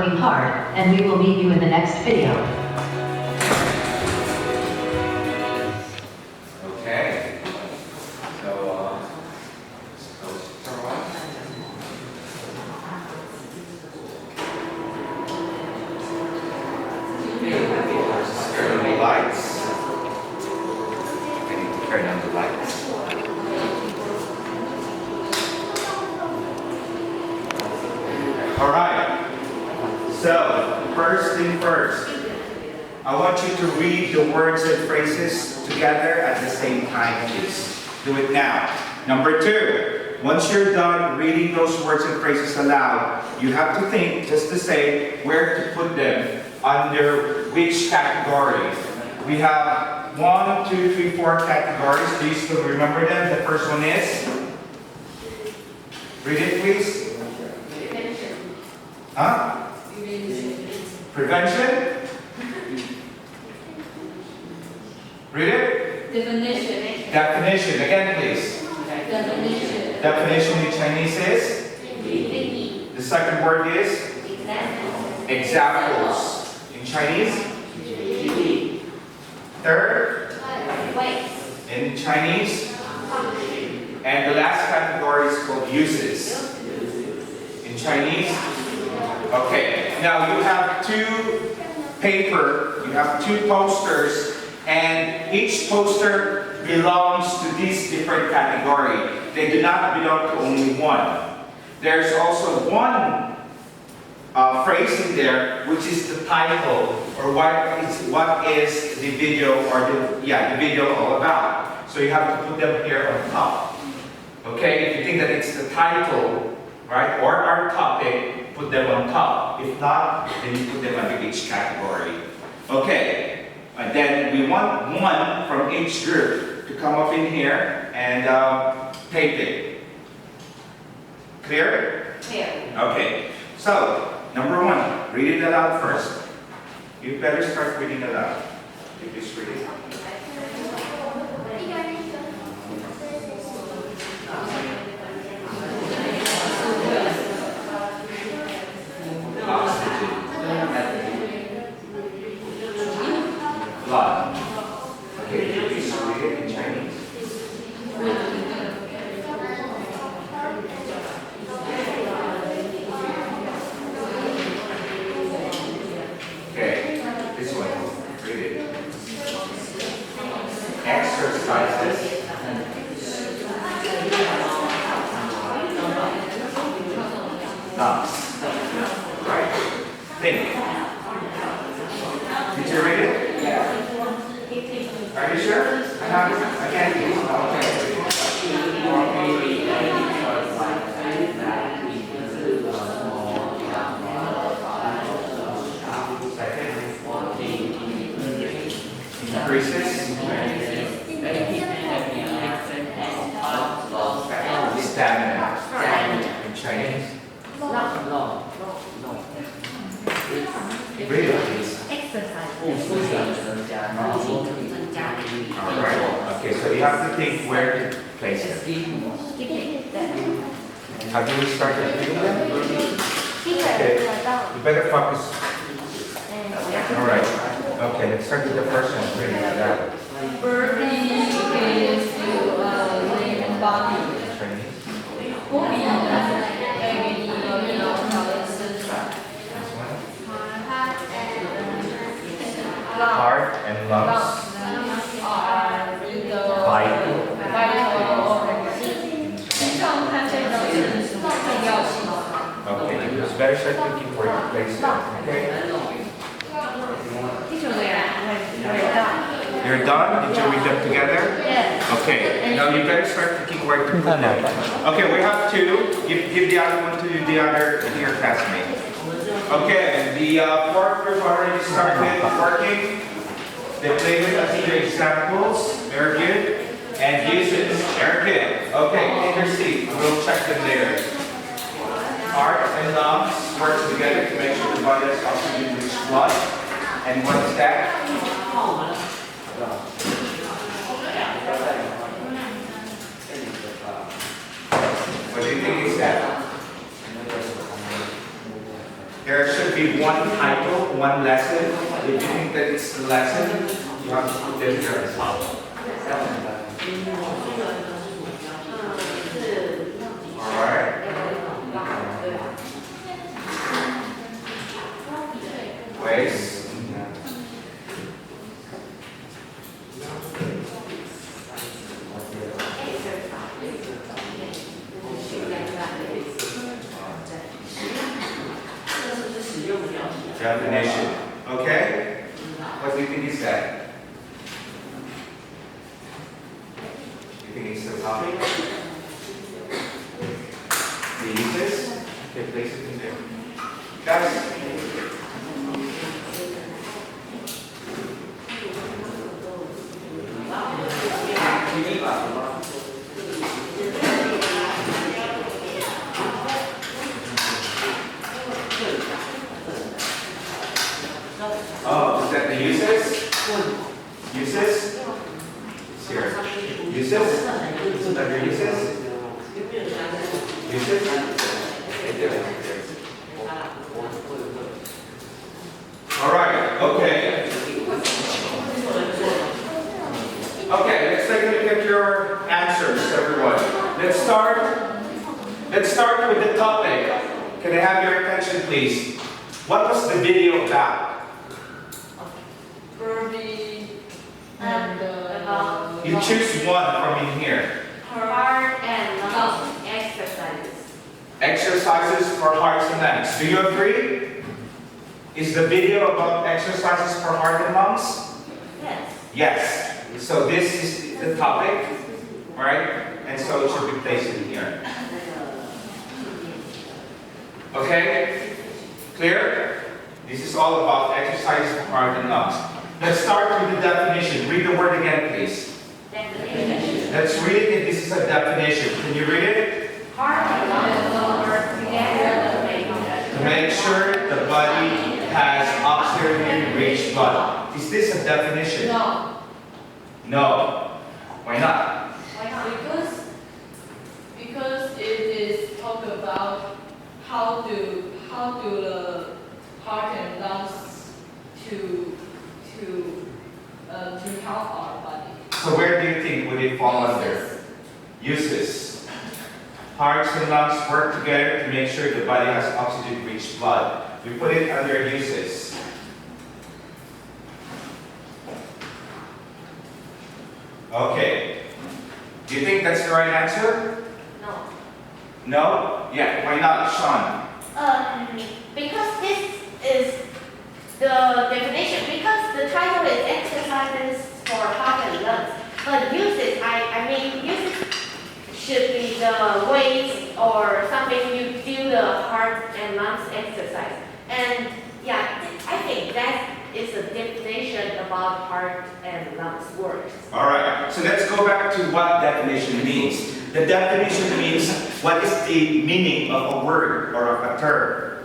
working hard, and we will meet you in the next video. Okay. So, turn on the lights. I need to turn on the lights. All right. So, first thing first, I want you to read the words and phrases together at the same time, please. Do it now. Number two, once you're done reading those words and phrases aloud, you have to think, just to say, where to put them under which category. We have 1, 2, 3, 4 categories. Do you still remember them? The first one is? Read it, please. Huh? Prevention? Read it? Definition. Definition. Again, please. Definition. Definition in Chinese is? The second word is? Examples. In Chinese? Third? In Chinese? And the last category is called uses. In Chinese? Okay. Now you have two posters, and each poster belongs to this different category. They do not belong to only one. There's also one phrase in there, which is the title, or what is the video, or the video all about. So you have to put them here on top. Okay, if you think that it's the title, right, or our topic, put them on top. If not, then you put them under each category. Okay, and then we want one from each group to come up in here and tape it. Clear? Clear. Okay, so number one, read it aloud first. You better start reading aloud. You just read it. Blood. Okay, you please read it in Chinese. Okay, this one. Read it. Exercises. Thus. Right? Think. Did you read it? Are you sure? I have it. I can't use it. Increases. Stamina. In Chinese. Read it, please. Alright, okay, so you have to think where to place it. Have you started reading them? Okay, you better focus. Alright, okay, let's start with the first one. Read it out. Burping is to live in body. Heart and lungs. Vital. Okay, you better start thinking where to place it. Okay? You're done? Did you read them together? Yes. Okay, now you better start thinking where to put them. Okay, we have two. Give the other one to your classmate. Okay, the fourth group already started working. They play with us the examples. Very good. And uses. Very good. Okay, take your seat. We'll check them later. Heart and lungs work together to make sure the body has oxygen rich blood. And what is that? What do you think is that? There should be one title, one lesson. If you think that it's the lesson, you have to put it here as well. Alright? Ways. Definition. Okay? What do you think is that? You think it's the topic? The uses? Okay, place it in there. Guys. Oh, is that the uses? Uses? It's here. Uses? Is that your uses? Uses? Alright, okay. Okay, let's take a look at your answers, everyone. Let's start with the topic. Can I have your attention, please? What was the video about? Birdie and You choose one from in here. Heart and lung exercises. Exercises for hearts and lungs. Do you agree? Is the video about exercises for heart and lungs? Yes. Yes. So this is the topic, right? And so it should be placed in here. Okay? Clear? This is all about exercises for heart and lungs. Let's start with the definition. Read the word again, please. Definition. Let's read it if this is a definition. Can you read it? Heart and lungs work together To make sure the body has oxygen-rich blood. Is this a definition? No, No. Why not? Why not? because it is talk about how do the heart and lungs to help our body. So where do you think would it fall under? Uses. Hearts and lungs work together to make sure the body has oxygen-rich blood. We put it under uses. Okay. Do you think that's the right answer? No. No? Yeah, why not, Sean? Because this is the definition, because the title is exercises for heart and lungs. But uses, I mean, uses should be the ways or something you do the heart and lungs exercise. And yeah, I think that is a definition about heart and lungs works. Alright, so let's go back to what definition means. The definition means what is the meaning of a word or of a term.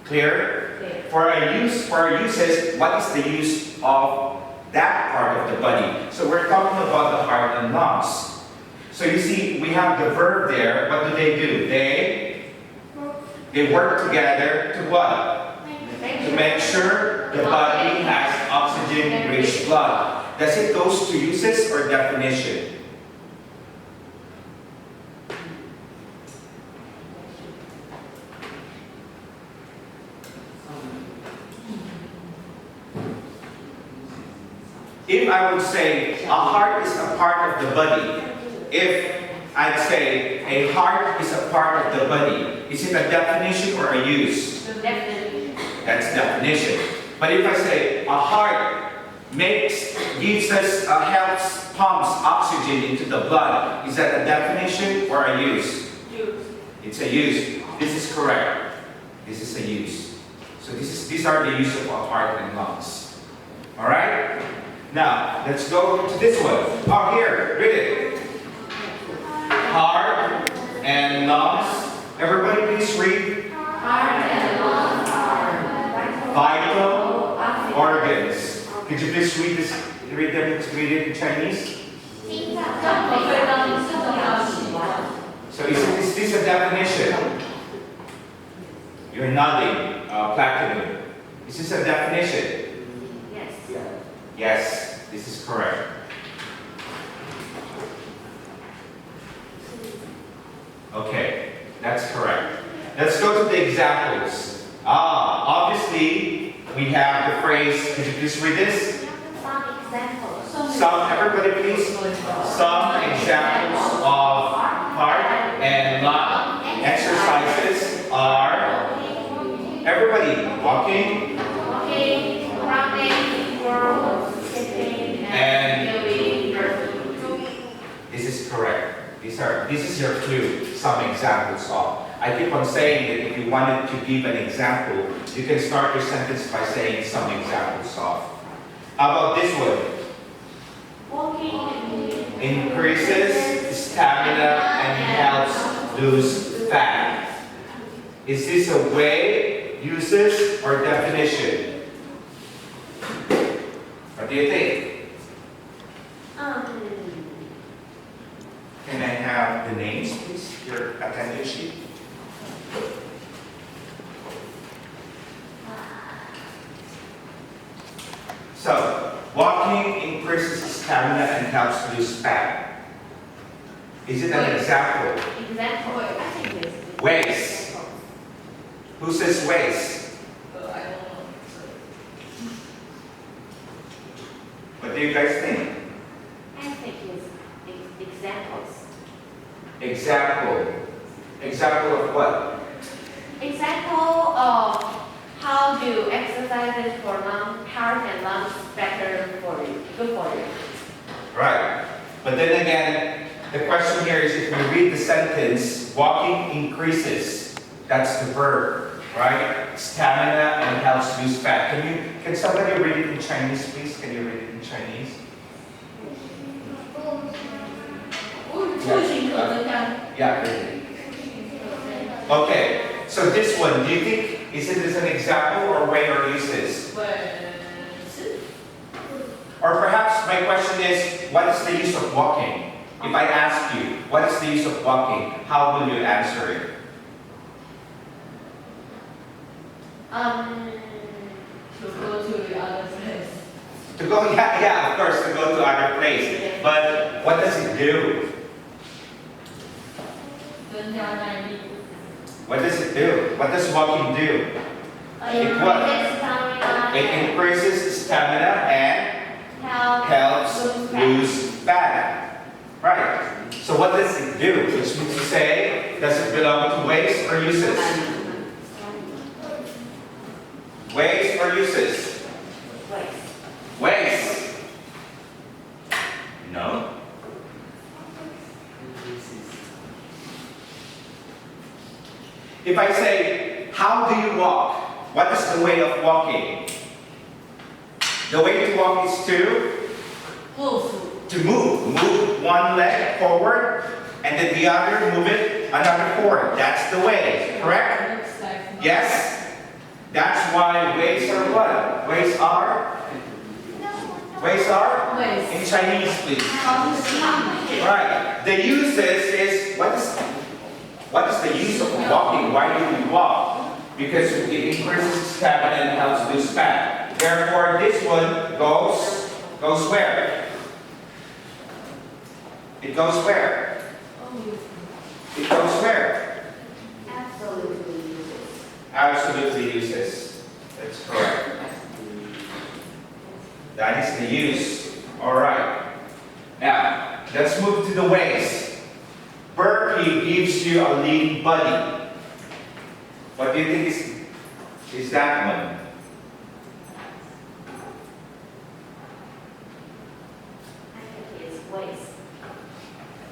Clear? Clear. For our uses, what is the use of that part of the body? So we're talking about the heart and lungs. So you see, we have the verb there. What do? They work together to what? To make sure the body has oxygen-rich blood. Does it goes to uses or definition? If I would say a heart is a part of the body, if I'd say a heart is a part of the body, is it a definition or a use? Definitely. That's definition. But if I say a heart helps pumps oxygen into the blood, is that a definition or a use? Use. It's a use. This is correct. This is a use. So these are the use of a heart and lungs. All right. Now let's go to this one. Oh, here, read it. Heart and lungs. Everybody, please read. Heart and lungs are Vital organs. Could you please read this? Read it in Chinese. So is this a definition? You're nodding. Platinum. Is this a definition? Yes. Yes, this is correct. Okay, that's correct. Let's go to the examples. Obviously, we have the phrase, could you please read this? Some examples. Some, everybody please. Some examples of heart and lung exercises are, everybody, walking, Walking, running, world, sitting, and doing. this is correct. This is your clue, some examples of. I keep on saying that if you wanted to give an example, you can start your sentence by saying some examples of. How about this one? Walking Increases stamina and helps lose fat. Is this a way, uses, or definition? What do you think? Can I have the names, please? Your attendance sheet. So, walking increases stamina and helps lose fat. Is it an example? Example, I think it's. Ways. Who says ways? I don't know. What do you guys think? I think it's examples. Example. Example of what? Example of how do exercises for heart and lungs better for you, good for you. Right. But then again, the question here is if you read the sentence, walking increases. That's the verb, right? Stamina and helps lose fat. Can somebody read it in Chinese, please? Can you read it in Chinese? 步行可增加 Yeah. Okay. So this one, do you think is it as an example or way or uses? 本是 Or perhaps my question is, what is the use of walking? If I ask you, what is the use of walking? How will you answer it? to go to the other place. To go, yeah, of course, to go to other place. But what does it do? 增加耐力 What does it do? What does walking do? It what? It increases stamina and helps lose fat. Right. So what does it do? Which means to say, does it belong to ways or uses? Ways or uses? Ways. No. If I say, how do you walk? What is the way of walking? The way to walk is to move. Move one leg forward, and then the other, move it another forward. That's the way, correct? looks like Yes? That's why ways are what? Ways are? Ways are? Ways. In Chinese, please. 方式 Right. The uses is, what is the use of walking? Why do we walk? Because it increases stamina and helps lose fat. Therefore, this one goes where? It goes where? It goes where? Absolutely uses. That's correct. That is the use. All right. Now, let's move to the ways. Burpee gives you a lean body. What do you think is that one?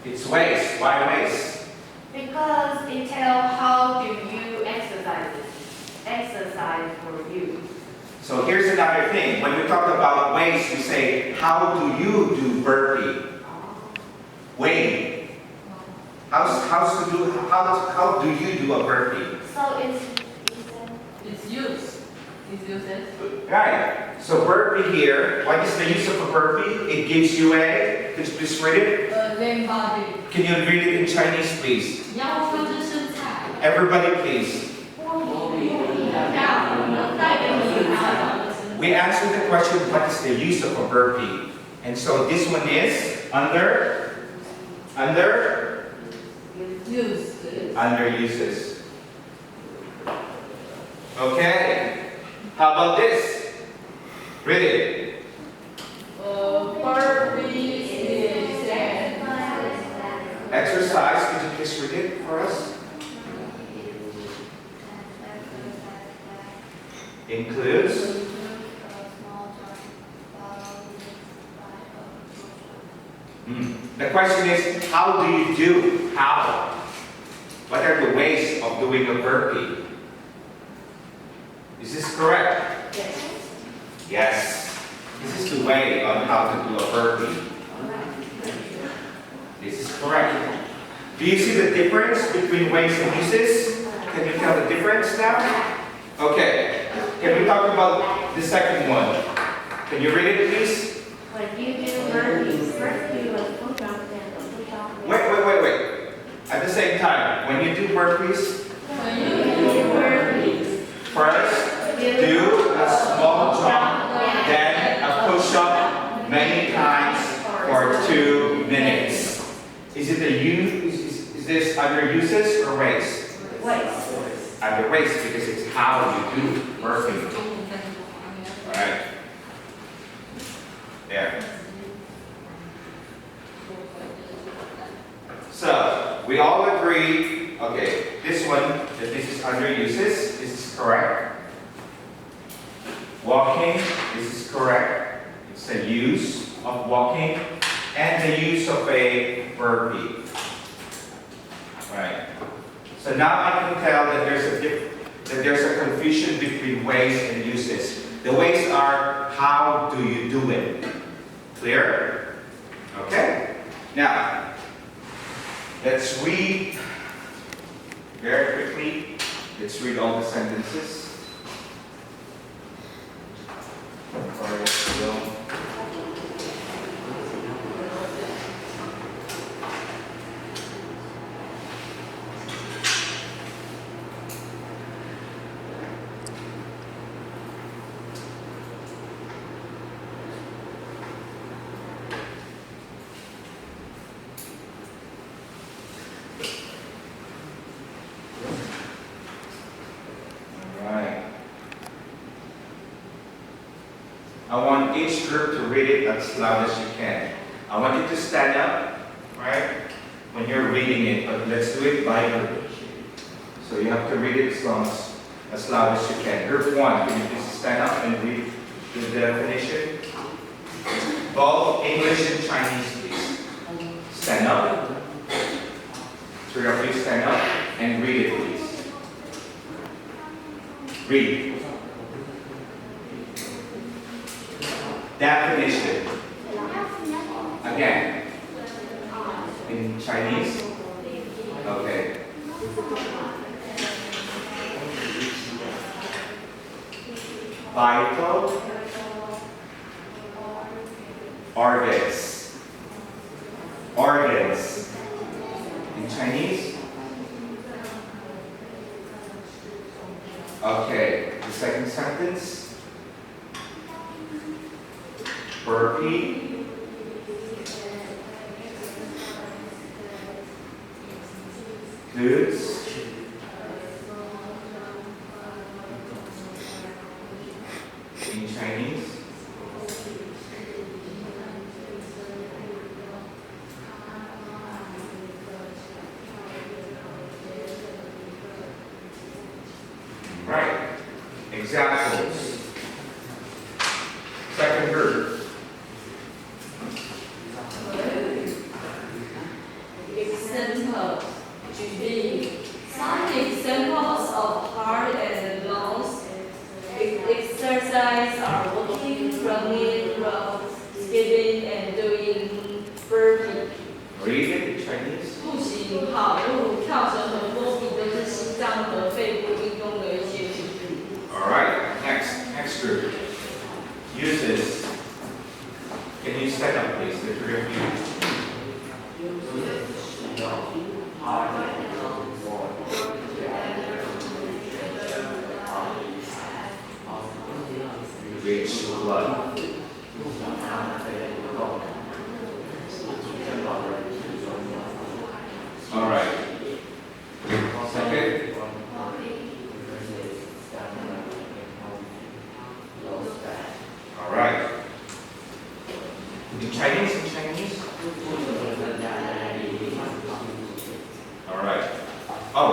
It's ways. Why ways? Because it tells how do you exercise for you. So here's another thing. When we talk about ways, we say, how do you do burpee? Way. How do you do a burpee? So It's used. It's used. Right. So burpee here, what is the use of a burpee? It gives you a, could you please read it? Lean body. Can you read it in Chinese, please? 腰部的身材 Everybody, please. 要 we answered the question, what is the use of a burpee? And so this one is under uses. Okay. How about this? Read it. Burpee is an Exercise. Could you please read it for us? Includes. The question is, how do you do? How? What are the ways of doing a burpee? Is this correct? Yes. Yes. This is the way on how to do a burpee. This is correct. Do you see the difference between ways and uses? Can you tell the difference now? Okay. Can we talk about the second one? Can you read it, please? When you do burpees, first you will push up, then push up. Wait. At the same time, when you do burpees, When you do burpees, first do a small jump, then a push-up many times for 2 minutes. Is it a use? Is this under uses or ways? Ways. Under ways because it's how you do burpee. Alright. There. So, we all agree, okay, this one, that this is under uses, this is correct. Walking, this is correct. It's the use of walking and the use of a burpee. Right. So now I can tell that there's a confusion between ways and uses. The ways are, how do you do it? Clear? Okay. Now, let's read very quickly. Let's read all the sentences. I want each group to read it as loud as you can. I want you to stand up, right, when you're reading it, but let's do it by group. So you have to read it as loud as you can. Group 1, can you please stand up and read the definition? Both English and Chinese, please. Stand up. Three of you stand up and read it, please. Read. Definition. Again. In Chinese? Okay. Vital organs. Organs. In Chinese? Okay. The second sentence. Burpee. Goods. In Chinese. Right. Examples. Second group. examples to be some examples of heart and lungs exercise are walking, running, skipping, and doing burpee. Read it in Chinese. 步行、跑步、跳绳和波比都是心脏和肺部运动的一些举例。 All right. Next group. Uses. Can you stand up, please? The three of you. rich blood. All right. Second. All right. In Chinese, All right. Oh,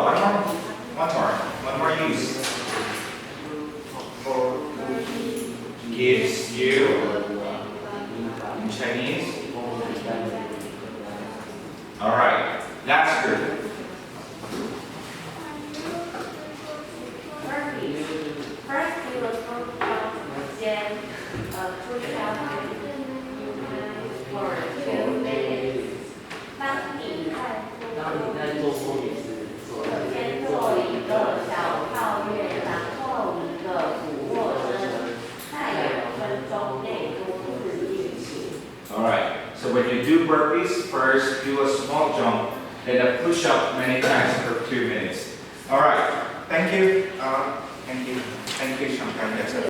one more use. Gives you in Chinese. All right. That's good. First, we will talk about then push out for 2 minutes. 当你看先做一个小跳跃，然后一个俯卧撑，在2分钟内多次进行。All right. So when you do burpees, first do a small jump, then a push-up many times for 2 minutes. All right. Thank you. Thank you, Shankar. That's it.